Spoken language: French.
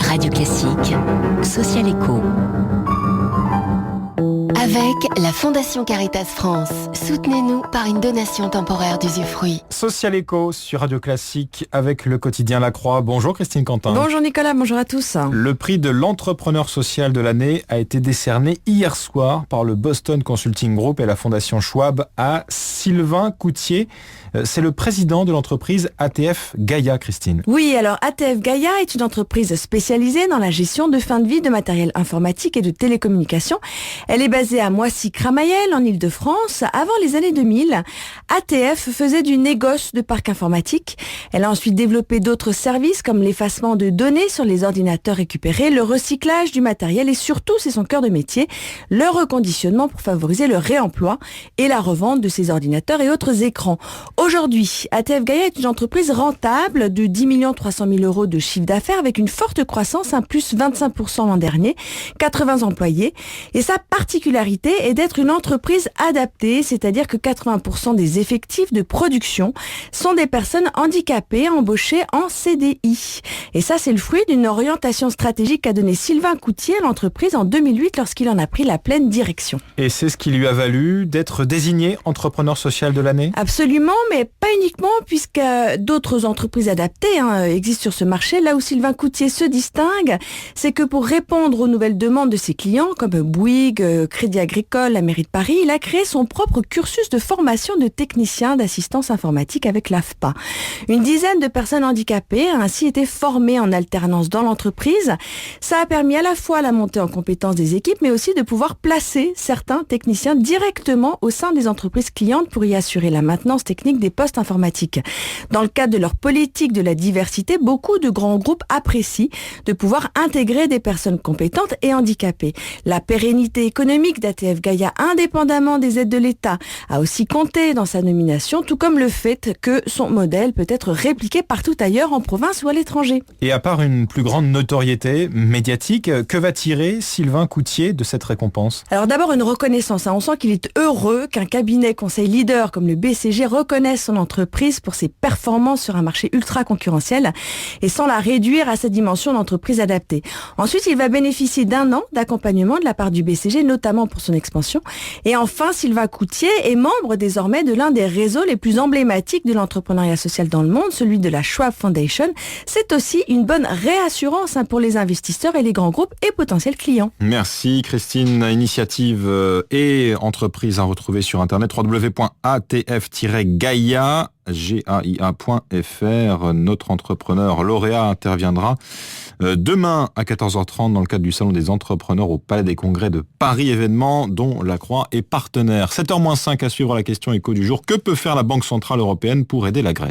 Radio Classique, Social Éco. Avec la Fondation Caritas France, soutenez-nous par une donation temporaire d'usufruit. Social Éco sur Radio Classique avec le quotidien La Croix. Bonjour Christine Quentin. Bonjour Nicolas, bonjour à tous. Le prix de l'entrepreneur social de l'année a été décerné hier soir par le Boston Consulting Group et la Fondation Schwab à Sylvain Coutier. C'est le président de l'entreprise ATF Gaïa, Christine. Oui, alors ATF Gaïa est une entreprise spécialisée dans la gestion de fin de vie de matériel informatique et de télécommunications. Elle est basée à Moissy-Cramayel, en Ile-de-France. Avant les années 2000, ATF faisait du négoce de parcs informatiques. Elle a ensuite développé d'autres services comme l'effacement de données sur les ordinateurs récupérés, le recyclage du matériel et surtout, c'est son cœur de métier, le reconditionnement pour favoriser le réemploi et la revente de ces ordinateurs et autres écrans. Aujourd'hui, ATF Gaïa est une entreprise rentable de 10 300 000 euros de chiffre d'affaires avec une forte croissance, plus 25% l'an dernier, 80 employés. Et sa particularité est d'être une entreprise adaptée, c'est-à-dire que 80% des effectifs de production sont des personnes handicapées embauchées en CDI. Et ça, c'est le fruit d'une orientation stratégique qu'a donnée Sylvain Coutier à l'entreprise en 2008 lorsqu'il en a pris la pleine direction. Et c'est ce qui lui a valu d'être désigné entrepreneur social de l'année ? Absolument, mais pas uniquement, puisque d'autres entreprises adaptées existent sur ce marché. Là où Sylvain Coutier se distingue, c'est que pour répondre aux nouvelles demandes de ses clients, comme Bouygues, Crédit Agricole, la mairie de Paris, il a créé son propre cursus de formation de technicien d'assistance informatique avec l'AFPA. Une dizaine de personnes handicapées a ainsi été formées en alternance dans l'entreprise. Ça a permis à la fois la montée en compétence des équipes, mais aussi de pouvoir placer certains techniciens directement au sein des entreprises clientes pour y assurer la maintenance technique des postes informatiques. Dans le cadre de leur politique de la diversité, beaucoup de grands groupes apprécient de pouvoir intégrer des personnes compétentes et handicapées. La pérennité économique d'ATF Gaïa, indépendamment des aides de l'État, a aussi compté dans sa nomination, tout comme le fait que son modèle peut être répliqué partout ailleurs en province ou à l'étranger. Et à part une plus grande notoriété médiatique, que va tirer Sylvain Coutier de cette récompense ? Alors d'abord une reconnaissance. On sent qu'il est heureux qu'un cabinet conseil leader comme le BCG reconnaisse son entreprise pour ses performances sur un marché ultra concurrentiel et sans la réduire à sa dimension d'entreprise adaptée. Ensuite, il va bénéficier d'1 an d'accompagnement de la part du BCG, notamment pour son expansion. Et enfin, Sylvain Coutier est membre désormais de l'un des réseaux les plus emblématiques de l'entrepreneuriat social dans le monde, celui de la Schwab Foundation. C'est aussi une bonne réassurance pour les investisseurs et les grands groupes et potentiels clients. Merci Christine. Initiative et entreprise à retrouver sur internet www.atf-gaia.fr. Notre entrepreneur lauréat interviendra demain à 14h30 dans le cadre du Salon des entrepreneurs au Palais des Congrès de Paris, événement dont La Croix est partenaire. 7h-5 à suivre la question éco du jour. Que peut faire la Banque Centrale Européenne pour aider la Grèce ?